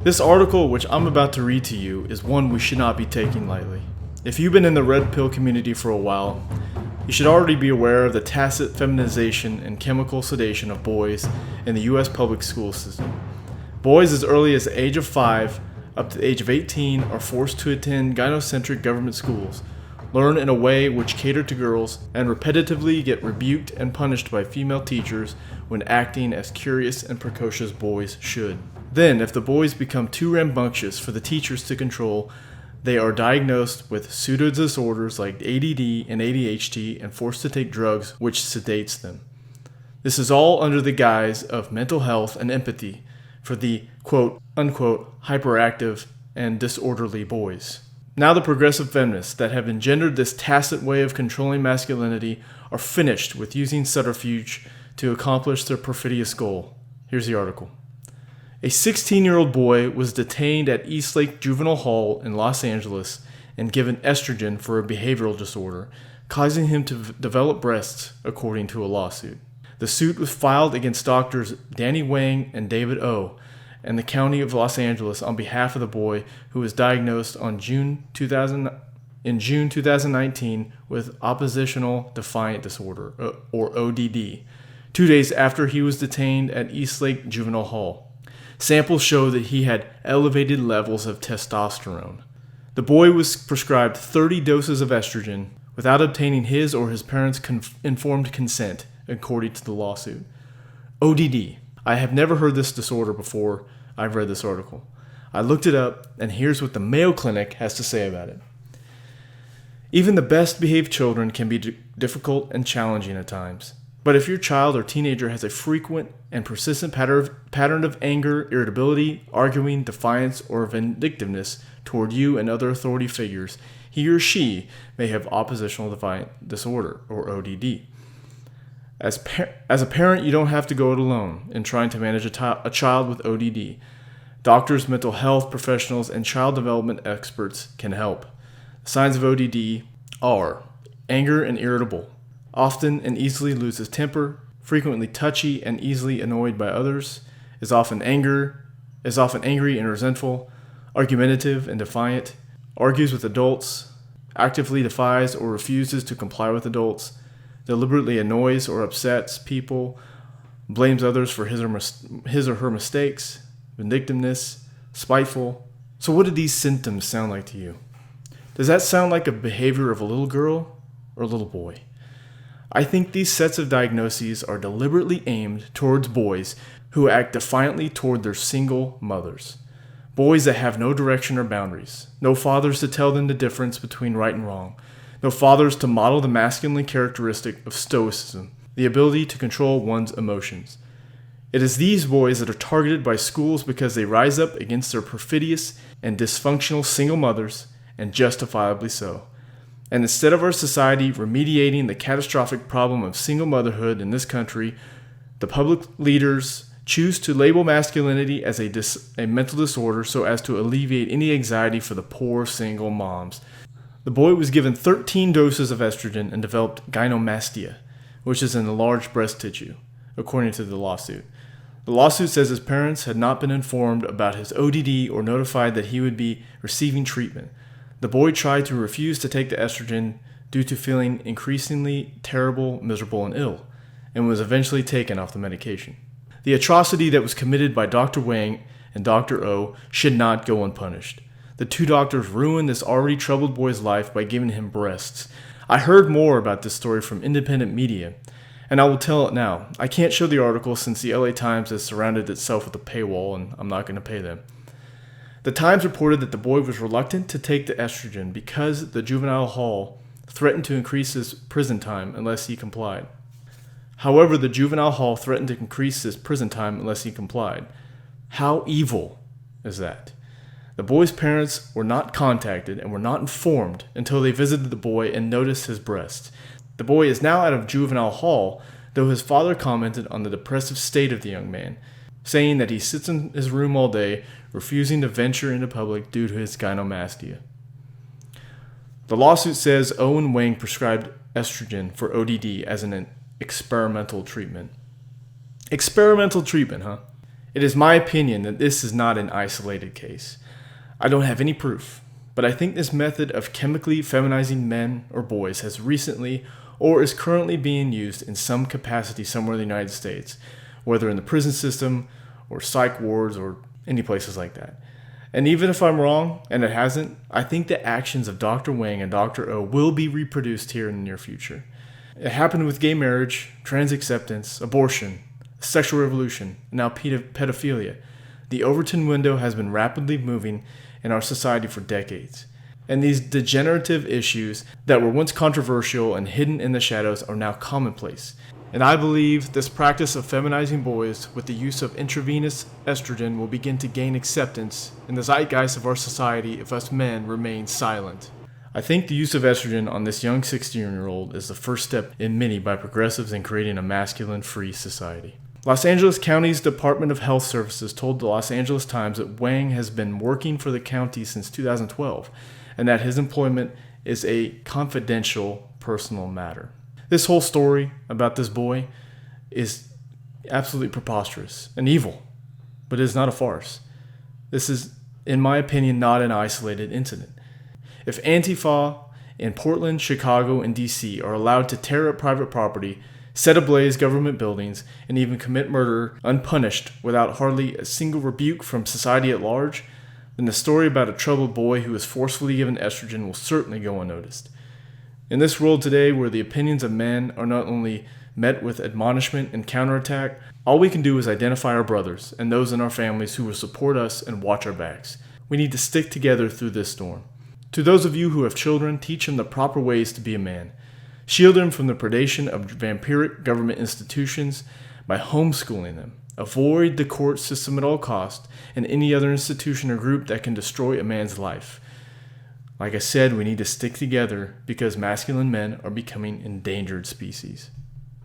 This article, which I'm about to read to you, is one we should not be taking lightly. If you've been in the red pill community for a while, you should already be aware of the tacit feminization and chemical sedation of boys in the U.S. public school system. Boys as early as the age of 5 up to the age of 18 are forced to attend gynocentric government schools, learn in a way which cater to girls, and repetitively get rebuked and punished by female teachers when acting as curious and precocious boys should. Then, if the boys become too rambunctious for the teachers to control, they are diagnosed with pseudo disorders like ADD and ADHD and forced to take drugs which sedates them. This is all under the guise of mental health and empathy for the quote-unquote hyperactive and disorderly boys. Now the progressive feminists that have engendered this tacit way of controlling masculinity are finished with using subterfuge to accomplish their perfidious goal. Here's the article. A 16-year-old boy was detained at Eastlake Juvenile Hall in Los Angeles and given estrogen for a behavioral disorder, causing him to develop breasts, according to a lawsuit. The suit was filed against doctors Danny Wang and David O. and the County of Los Angeles on behalf of the boy who was diagnosed in June 2019 with oppositional defiant disorder, or ODD, 2 days after he was detained at Eastlake Juvenile Hall. Samples show that he had elevated levels of testosterone. The boy was prescribed 30 doses of estrogen without obtaining his or his parents' informed consent, according to the lawsuit. ODD. I have never heard this disorder before I've read this article. I looked it up, and here's what the Mayo Clinic has to say about it. Even the best behaved children can be difficult and challenging at times. But if your child or teenager has a frequent and persistent pattern of anger, irritability, arguing, defiance, or vindictiveness toward you and other authority figures, he or she may have oppositional defiant disorder, or ODD. As a parent, you don't have to go it alone in trying to manage a child with ODD. Doctors, mental health professionals, and child development experts can help. The signs of ODD are anger and irritable, often and easily loses temper, frequently touchy and easily annoyed by others, is often angry and resentful, argumentative and defiant, argues with adults, actively defies or refuses to comply with adults, deliberately annoys or upsets people, blames others for his or her mistakes, vindictiveness, spiteful. So what do these symptoms sound like to you? Does that sound like a behavior of a little girl or a little boy? I think these sets of diagnoses are deliberately aimed towards boys who act defiantly toward their single mothers. Boys that have no direction or boundaries, no fathers to tell them the difference between right and wrong, no fathers to model the masculine characteristic of stoicism, the ability to control one's emotions. It is these boys that are targeted by schools because they rise up against their perfidious and dysfunctional single mothers, and justifiably so. And instead of our society remediating the catastrophic problem of single motherhood in this country, the public leaders choose to label masculinity as a mental disorder so as to alleviate any anxiety for the poor single moms. The boy was given 13 doses of estrogen and developed gynomastia, which is an enlarged breast tissue, according to the lawsuit. The lawsuit says his parents had not been informed about his ODD or notified that he would be receiving treatment. The boy tried to refuse to take the estrogen due to feeling increasingly terrible, miserable, and ill, and was eventually taken off the medication. The atrocity that was committed by Dr. Wang and Dr. O should not go unpunished. The two doctors ruined this already troubled boy's life by giving him breasts. I heard more about this story from independent media, and I will tell it now. I can't show the article since the LA Times has surrounded itself with a paywall, and I'm not going to pay them. The Times reported that the boy was reluctant to take the estrogen because the juvenile hall threatened to increase his prison time unless he complied. However, the juvenile hall threatened to increase his prison time unless he complied. How evil is that? The boy's parents were not contacted and were not informed until they visited the boy and noticed his breasts. The boy is now out of juvenile hall, though his father commented on the depressive state of the young man, saying that he sits in his room all day, refusing to venture into public due to his gynomastia. The lawsuit says Owen Wang prescribed estrogen for ODD as an experimental treatment. Experimental treatment, huh? It is my opinion that this is not an isolated case. I don't have any proof, but I think this method of chemically feminizing men or boys has recently or is currently being used in some capacity somewhere in the United States, whether in the prison system or psych wards or any places like that. And even if I'm wrong, and it hasn't, I think the actions of Dr. Wang and Dr. O will be reproduced here in the near future. It happened with gay marriage, trans acceptance, abortion, sexual revolution, and now pedophilia. The Overton window has been rapidly moving in our society for decades. And these degenerative issues that were once controversial and hidden in the shadows are now commonplace. And I believe this practice of feminizing boys with the use of intravenous estrogen will begin to gain acceptance in the zeitgeist of our society if us men remain silent. I think the use of estrogen on this young 16-year-old is the first step in many by progressives in creating a masculine-free society. Los Angeles County's Department of Health Services told the Los Angeles Times that Wang has been working for the county since 2012 and that his employment is a confidential personal matter. This whole story about this boy is absolutely preposterous and evil, but it is not a farce. This is, in my opinion, not an isolated incident. If Antifa in Portland, Chicago, and DC are allowed to tear up private property, set ablaze government buildings, and even commit murder unpunished without hardly a single rebuke from society at large, then the story about a troubled boy who was forcefully given estrogen will certainly go unnoticed. In this world today, where the opinions of men are not only met with admonishment and counterattack, all we can do is identify our brothers and those in our families who will support us and watch our backs. We need to stick together through this storm. To those of you who have children, teach them the proper ways to be a man. Shield them from the predation of vampiric government institutions by homeschooling them. Avoid the court system at all costs and any other institution or group that can destroy a man's life. Like I said, we need to stick together because masculine men are becoming endangered species.